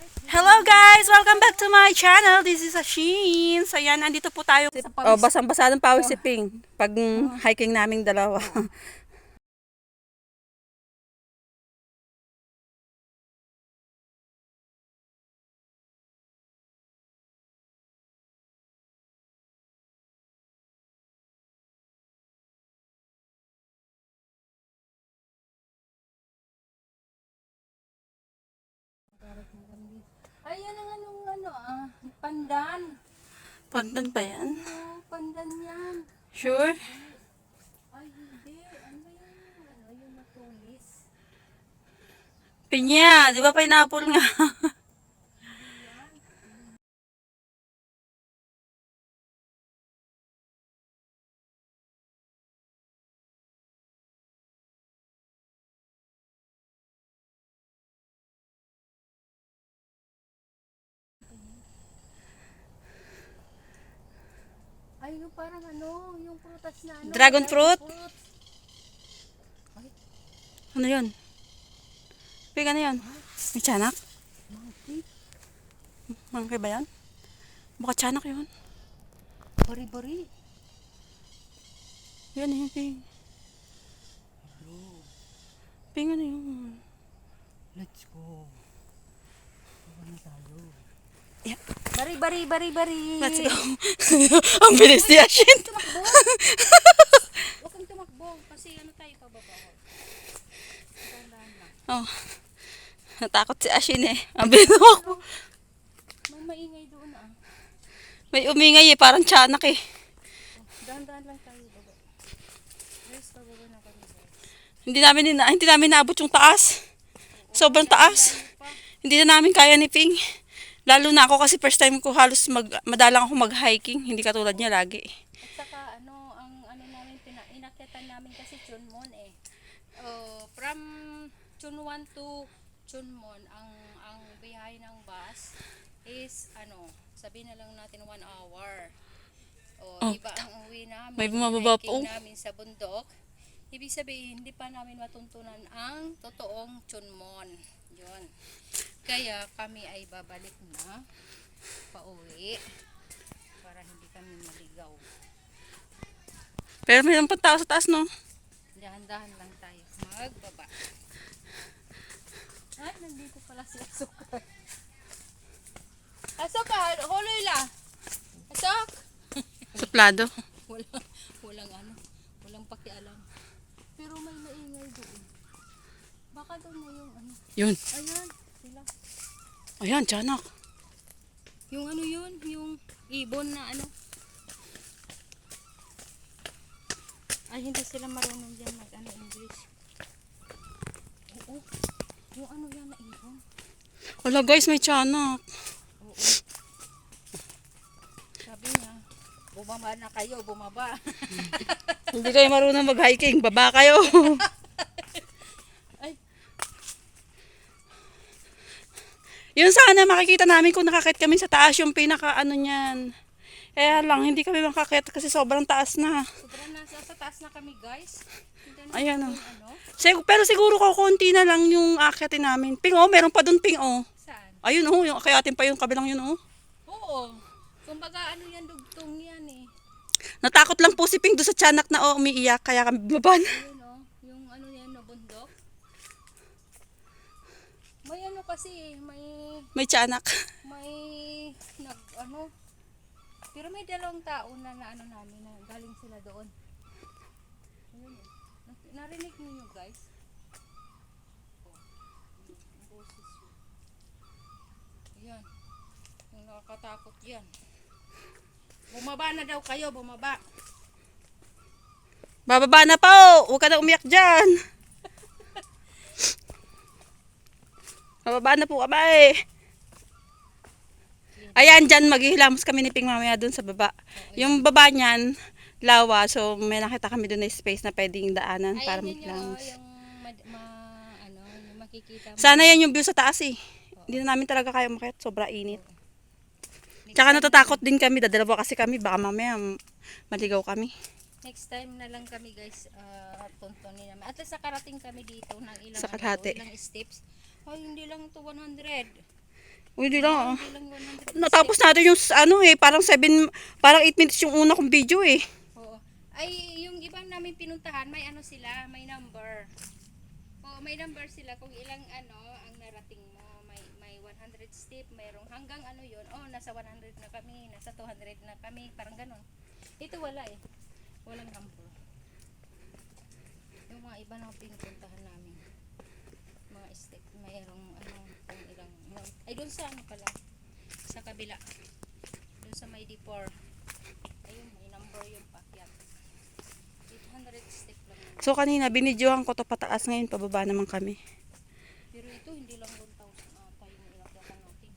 Hello guys! Welcome back to my channel. This is Ashin. So yan, andito po tayo. Oh, basang-basa ng pawis si Ping. Pag hiking naming dalawa. Ayan ang pandan. Pandan ba yan? Pandan yan. Sure? Ay, hindi. Yung matulis. Pinya, di ba pineapple nga? Ay, yung parang yung prutas na Dragon fruit? Ano yun? Ping, ano yun? May tiyanak? Monkey. Monkey ba yan? Baka tiyanak yun. Bari-bari. Yan yun, Ping. Ping, ano yun? Let's go. Ano tayo? Yeah. Bari. Let's go. Ang bilis ni Ashin. Tumakbo. Huwag kang tumakbo. Kasi tayo pababa. Dahan-dahan lang. Oh. Natakot si Ashin eh. Ang bilis ako. May maingay doon May umingay eh. Parang tiyanak eh. Dahan-dahan lang tayo baba. Guys, pababa na kami guys. Hindi namin naabot yung taas. Sobrang taas. Hindi na namin kaya ni Ping. Lalo na ako kasi first time ko halos madalang ako mag-hiking. Hindi katulad niya lagi. At saka ang namin inakyatan namin kasi Chunmon eh. From Chunwan to Chunmon ang biyahe ng bus is sabihin na lang natin 1 hour. Iba ang uwi namin. May bumababa po. Hiking namin sa bundok. Ibig sabihin, hindi pa namin matuntunan ang totoong Chunmon. Yun. Kaya kami ay babalik na pauwi para hindi kami maligaw. Pero mayroon pa tao sa taas, no? Dahan-dahan lang tayo magbaba. Ay, nandito pala si Asok. Asok ka, huloy la. Asok. Suplado. Walang pakialam. Pero may maingay doon. Baka doon na yung Yun. Ayan, sila. Ayan, tiyanak. Yung yun, yung ibon na Ay, hindi sila marunong dyan English. Oo. Yung yan na ibon. Wala guys, may tiyanak. Oo. Sabi niya, bumaba na kayo, bumaba. Hindi kayo marunong mag-hiking. Baba kayo. Ay. Yun sana makikita namin kung nakakit kami sa taas yung pinaka niyan. Lang, hindi kami makakit kasi sobrang taas na. Sobrang nasa taas na kami guys. Ayan o. Pero siguro konti na lang yung akitin namin. Ping meron pa dun Ping Saan? Ayun yung akayatin pa yung kabilang yun Oo. Kumbaga yan, dugtong yan eh. Natakot lang po si Ping doon sa tiyanak na umiiyak kaya kami bumaba na. Ayun yung yan bundok. May kasi May tiyanak. may pero may dalawang tao na namin na galing sila doon. Ayun narinig niyo guys? Ang boses yun. Ayan. Yung nakakatakot yan. Bumaba na daw kayo, bumaba. Bababa na po. Huwag ka na umiyak dyan. Bababa na po kami. Ayan, dyan maghihilamos kami ni Ping mamaya dun sa baba. Yung baba niyan, lawa. So may nakita kami dun na space na pwedeng daanan para maghilamos. Yung makikita mo. Sana yan yung view sa taas eh. Hindi na namin talaga kaya umakyat. Sobra init. Tsaka natatakot din kami. Dadalawa kasi kami. Baka mamaya maligaw kami. Next time na lang kami guys, tuntunin namin. At least nakarating kami dito ng ilang Sa kalahati. ilang steps. Ay, hindi lang to 100. Uy, hindi lang. Hindi lang 100 Natapos natin yung ano eh, parang 8 minutes yung una kong video eh. Oo. Ay, yung ibang namin pinuntahan, may ano sila, may number. Oo, may number sila kung ilang ano ang narating mo. May 100 step, mayroong hanggang ano yun. Oh, nasa 100 na kami, nasa 200 na kami, parang ganun. Ito wala eh. Walang number. Yung mga iba na pinupuntahan namin. Mga step, mayroong ano, kung ilang. Ay, doon sa ano pala. Sa kabila. Doon sa may D4. Ayun, may number yung pakyat. 800 step lang naman. So kanina, binidyohan ko to pataas, ngayon pababa naman kami. Pero ito, hindi lang 1,000 ata yung inakyatan natin.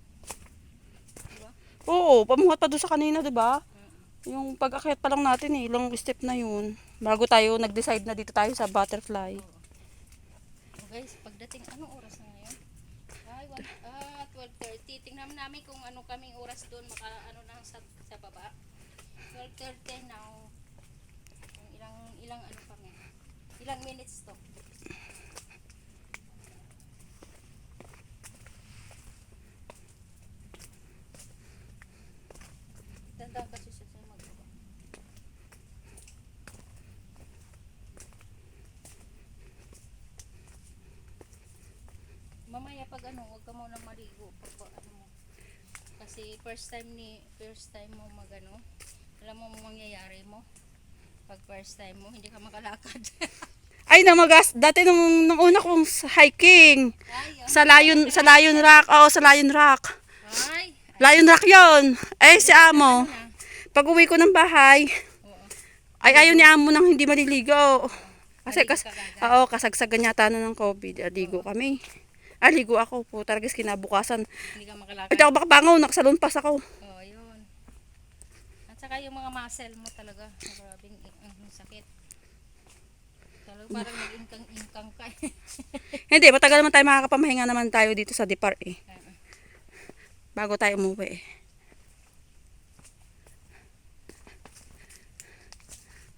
Diba? Oo, pamungat pa doon sa kanina, di ba? Mm. Yung pag-akyat pa lang natin eh, ilang step na yun. Bago tayo nag-decide na dito tayo sa butterfly. Oo. Oh, guys, pagdating, anong oras na ngayon? Ay, 12:30. Tingnan namin kung ano kaming oras doon, maka ano na sa baba. 12:30 now. Kung ilang ano kami. Ilang minutes to. Tanda kasi siya sa magbaba. Mamaya pag ano, huwag ka muna maligo pag ano mo. Kasi first time mo magano, alam mo mangyayari mo. Pag first time mo, hindi ka makalakad. Ay, dati nung una kong hiking. Ay, Sa Lion Rock. Oo, sa Lion Rock. ay, Lion Rock yon. Eh, si Amo. ano na? Pag uwi ko ng bahay, Oo. ay ayaw ni Amo nang hindi maliligo. Kasi, Maligo ka agad. oo, kasagsagan yata na ng COVID. Aligo kami. Aligo ako po. Talagang kinabukasan. Hindi ka makalakad. Hindi ako makabangaw, nakasalunpas ako. Oo, yun. At saka yung mga muscle mo talaga, maraming sakit. Talagang parang nag-ingkang-ingkang ka. Hindi, matagal naman tayo makakapamahinga naman tayo dito sa Depar eh. Bago tayo umuwi eh.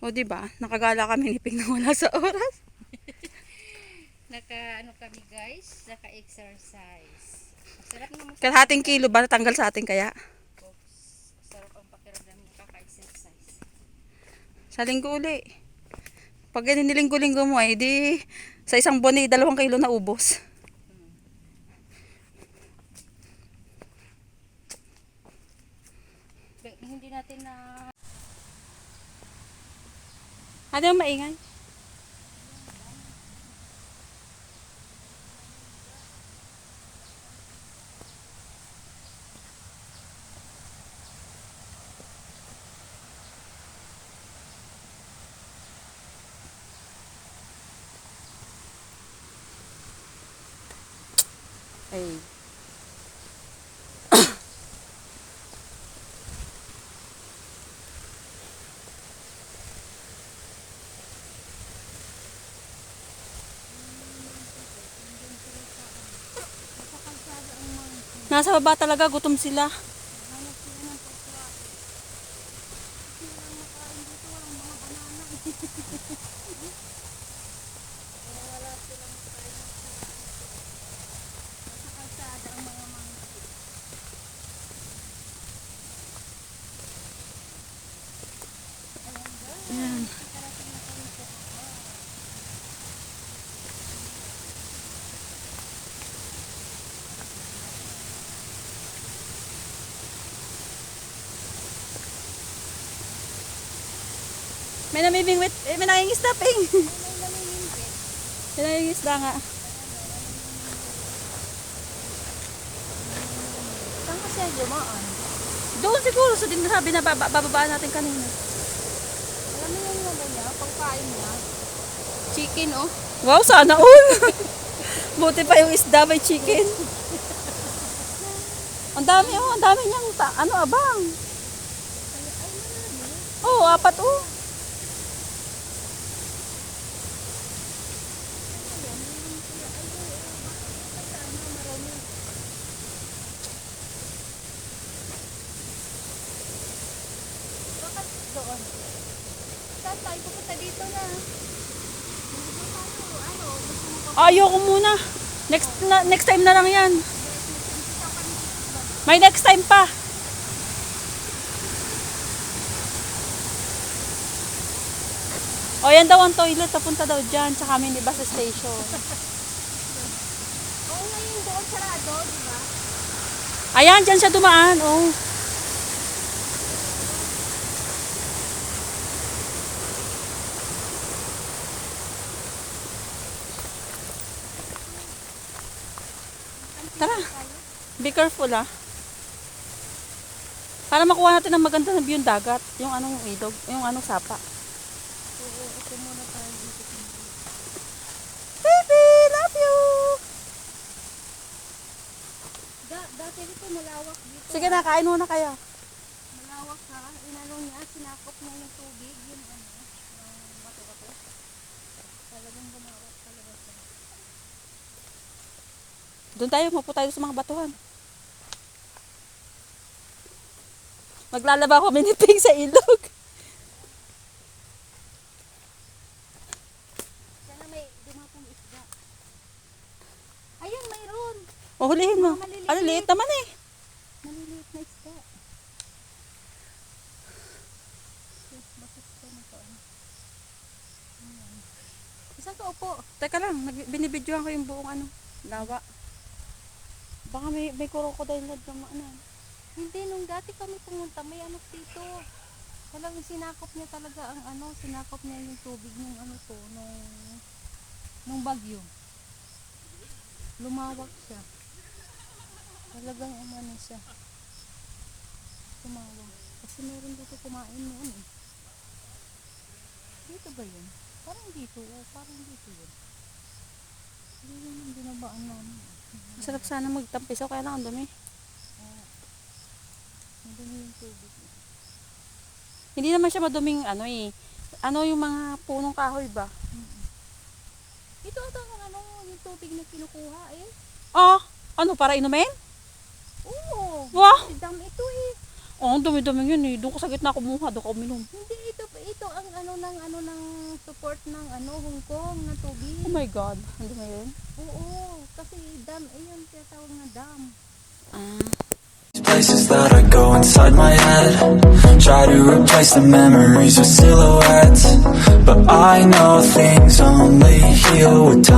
O diba, nakagala kami ni Ping na wala sa oras. Ano kami guys, naka-exercise. Masarap naman sa Kalahating kilo ba natanggal sa atin kaya? box. Sarap ang pakiramdam ng kaka-exercise. Sa linggo uli. Pag ganyan nilinggo-linggo mo ay di sa isang buwan eh, 2 kilo na ubos. Hindi natin na Ano yung maingay? Ay. Nasa baba talaga, gutom sila. Ayan. May namimingwit, may nangingisda Ping. May nangingisda nga. saan kasi ay dumaan? Doon siguro sa din sabi na bababaan natin kanina. Alam mo yung ano niya, pagkain niya? Chicken oh. Wow, sana all. Buti pa yung isda may chicken. Ang dami oh, ang dami niyang ano abang. Oh, 4 oh. Doon. Saan tayo pupunta dito na? Ayoko muna. Next time na lang yan. May next time pa. O, yan daw ang toilet. Papunta daw dyan sa kami bus station. Oo, ngayon doon sarado, di ba? Ayan, dyan siya dumaan. Oh. Tara. Be careful ah. Para makuha natin ng maganda na view yung dagat. Yung anong ilog. Yung anong sapa. Oo, ito muna tayo dito. Baby, love you! Dati dito malawak dito. Sige na, kain muna kayo. Malawak ha. Inano niya, sinakop niya yung tubig. Yung ano, yung bato-bato. Talagang lumawak talaga siya. Doon tayo, mapo tayo sa mga batuhan. Maglalaba kami ni Pink sa ilog. Sana may dumapong isda. Ayun, mayroon. O, hulihin mo. Mga maliliit. Ano, liit naman eh. Maliliit na isda. Bakit ka na to? Ayan. Isang ka upo. Teka lang, binibidyohan ko yung buong ano, lawa. Baka may crocodile na dumaan. Hindi, nung dati kami pumunta, may ano dito. Talagang sinakop niya talaga ang ano, sinakop niya yung tubig ng ano to, nung bagyo. Lumawak siya. Talagang umano siya. Tumawag. Kasi meron dito kumain noon eh. Dito ba yun? Parang dito, parang dito yun. Hindi yun yung binabaan namin. Masarap sana magtampisaw, kaya lang ang dumi. Madumi yung tubig. Hindi naman siya maduming ano eh. Ano yung mga punong kahoy ba? Ito ata ang ano, yung tubig na kinukuha eh. Oh, ano, para inumin? Oo. Wow! Si dam ito eh. Oh, ang dumi-dumi yun eh. Doon ko sa gitna kumuha, doon ko uminom. Hindi ito ang ano ng support ng ano Hong Kong na tubig. Oh my God, ang dumi yun. Oo, kasi dam, ayun tinatawag na dam. Ah. Places that I go inside my head, try to replace the memories with silhouettes, but I know things only heal with time.